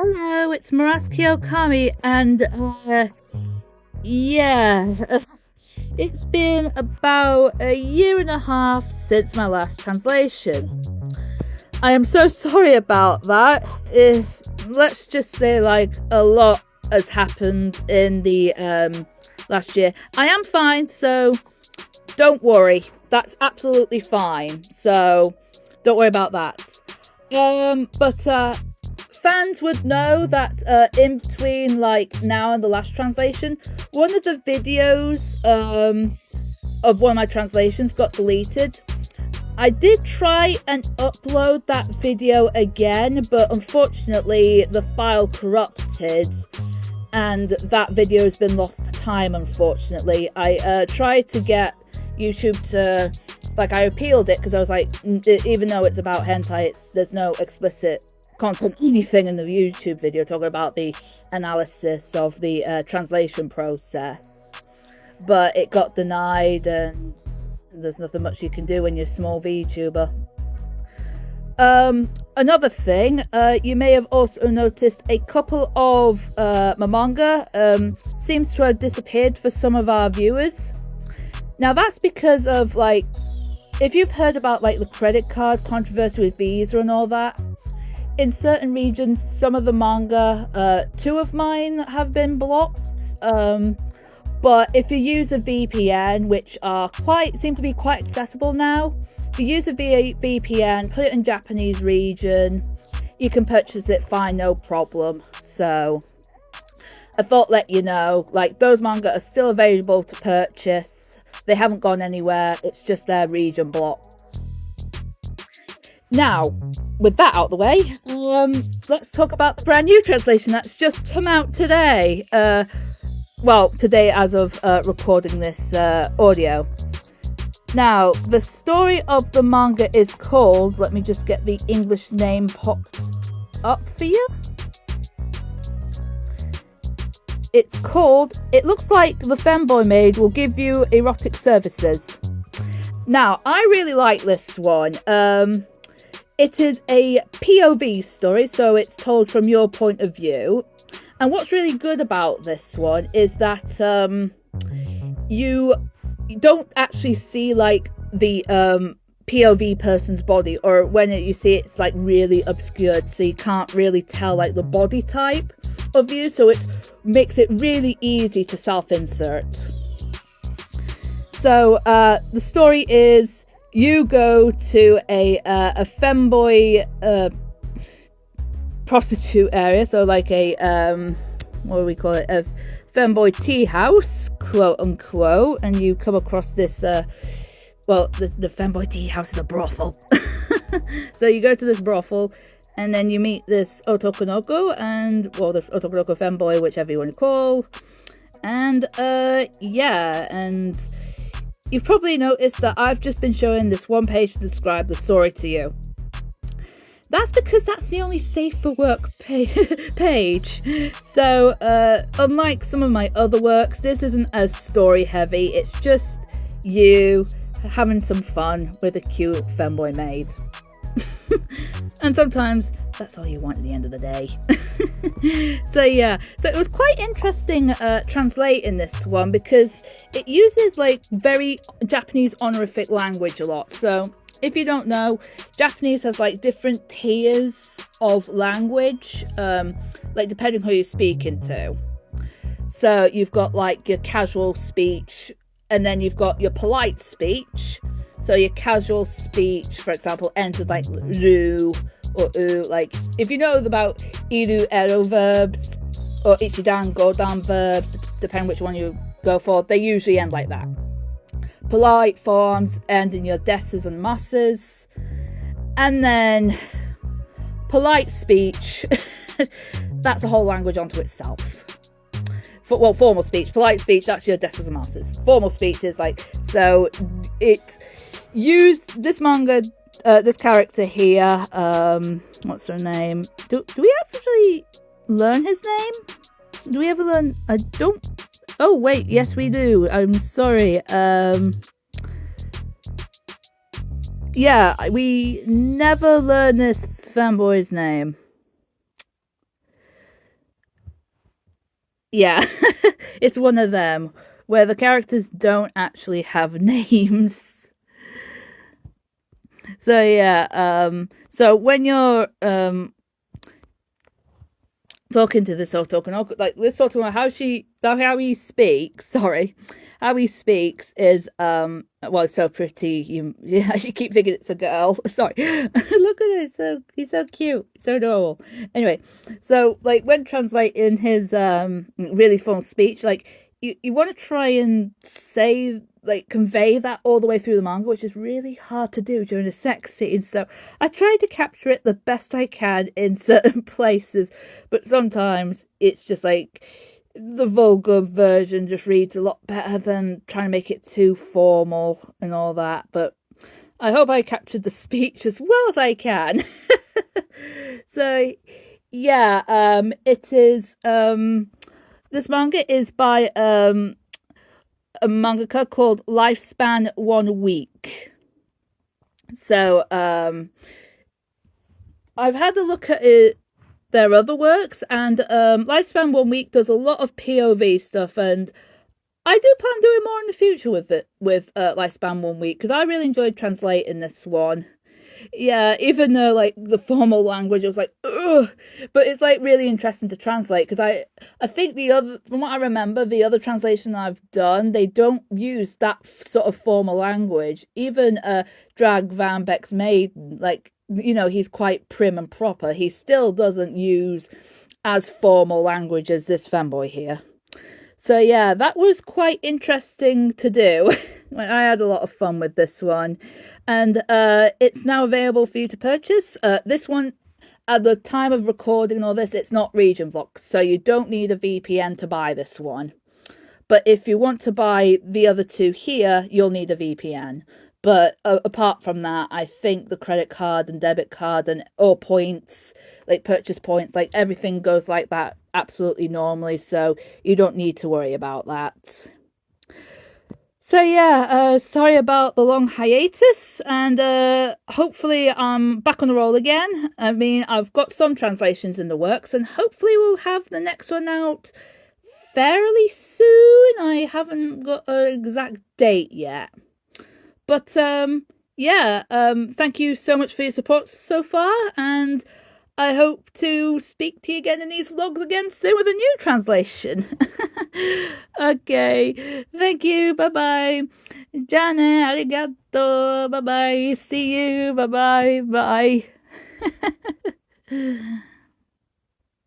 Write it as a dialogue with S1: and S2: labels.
S1: Hello, it's Mura Sakiyo Oakami, and yeah, it's been about a year and a half since my last translation. I am so sorry about that. Let's just say, like, a lot has happened in the last year. I am fine, so don't worry. That's absolutely fine. So don't worry about that. But fans would know that in between, like, now and the last translation, one of the videos of one of my translations got deleted. I did try and upload that video again, but unfortunately the file corrupted and that video has been lost to time, unfortunately. I tried to get YouTube to, like, I appealed it because I was like, even though it's about hentai, there's no explicit content, anything in the YouTube video talking about the analysis of the translation process. But it got denied, and there's nothing much you can do when you're a small VTuber. Another thing, you may have also noticed a couple of my manga seems to have disappeared for some of our viewers. Now that's because of, like, if you've heard about, like, the credit card controversy with Visa and all that, in certain regions, some of the manga, two of mine have been blocked. But if you use a VPN, which seem to be quite accessible now, if you use a VPN, put it in Japanese region, you can purchase it fine, no problem. So I thought let you know, like, those manga are still available to purchase. They haven't gone anywhere. It's just their region blocked. Now, with that out of the way, let's talk about the brand new translation that's just come out today. Well, today as of recording this audio. Now, the story of the manga is called, let me just get the English name popped up for you. It's called, It Looks Like the FEMBOY Maid Will Give You Erotic Services. Now, I really like this one. It is a POV story, so it's told from your point of view. And what's really good about this one is that you don't actually see, like, the POV person's body, or when you see it, it's, like, really obscured, so you can't really tell, like, the body type of you, so it makes it really easy to self-insert. So the story is, you go to a femboy prostitute area, so like a what do we call it, a femboy tea house, quote unquote, and you come across this well, the femboy tea house is a brothel. So you go to this brothel, and then you meet this otokonoko, and, well, the otokonoko femboy, whichever you want to call, and yeah, and you've probably noticed that I've just been showing this one page to describe the story to you. That's because that's the only safe for work page. So, unlike some of my other works, this isn't as story heavy. It's just you having some fun with a cute femboy maid. And sometimes that's all you want at the end of the day. So yeah, so it was quite interesting translating this one because it uses, like, very Japanese honorific language a lot. So if you don't know, Japanese has, like, different tiers of language, like, depending who you're speaking to. So you've got, like, your casual speech, and then you've got your polite speech. So your casual speech, for example, ends with, like, ru or u. Like, if you know about iru, ero verbs, or ichidan, godan verbs, depending which one you go for, they usually end like that. Polite forms end in your deses and masses. And then polite speech, that's a whole language unto itself. Well, formal speech, polite speech, that's your deses and masses. Formal speech is, like, so it used this manga, this character here, what's her name? Do we actually learn his name? Do we ever learn? I don't. Oh wait, yes we do. I'm sorry. Yeah, we never learn this fanboy's name. Yeah, it's one of them where the characters don't actually have names. So yeah, so when you're talking to this Otoko, like this Otoko, how he speaks, sorry, how he speaks is well, it's so pretty. You keep thinking it's a girl. Sorry, look at it. He's so cute, so adorable. Anyway, so like when translating his really fun speech, like you want to try and say, like, convey that all the way through the manga, which is really hard to do during a sex scene. So I try to capture it the best I can in certain places, but sometimes it's just like the vulgar version just reads a lot better than trying to make it too formal and all that. But I hope I captured the speech as well as I can. So yeah, it is this manga is by a mangaka called Lifespan 1 Week. So I've had a look at their other works, and Lifespan 1 Week does a lot of POV stuff, and I do plan on doing more in the future with Lifespan 1 Week, because I really enjoyed translating this one. Yeah, even though like the formal language, I was like, ugh, but it's like really interesting to translate, because I think from what I remember, the other translation I've done, they don't use that sort of formal language. Even Drag Van Beck's MAID, like, you know, he's quite prim and proper. He still doesn't use as formal language as this FEMBOY here. So yeah, that was quite interesting to do. I had a lot of fun with this one. And it's now available for you to purchase. This one, at the time of recording all this, it's not region locked, so you don't need a VPN to buy this one. But if you want to buy the other two here, you'll need a VPN. But apart from that, I think the credit card and debit card or points, like purchase points, like everything goes like that absolutely normally, so you don't need to worry about that. So yeah, sorry about the long hiatus, and hopefully I'm back on the roll again. I mean, I've got some translations in the works, and hopefully we'll have the next one out fairly soon. I haven't got an exact date yet. But yeah, thank you so much for your support so far, and I hope to speak to you again in these vlogs again soon with a new translation. Okay, thank you, bye-bye. Jane, arigato, bye-bye. See you, bye-bye, bye.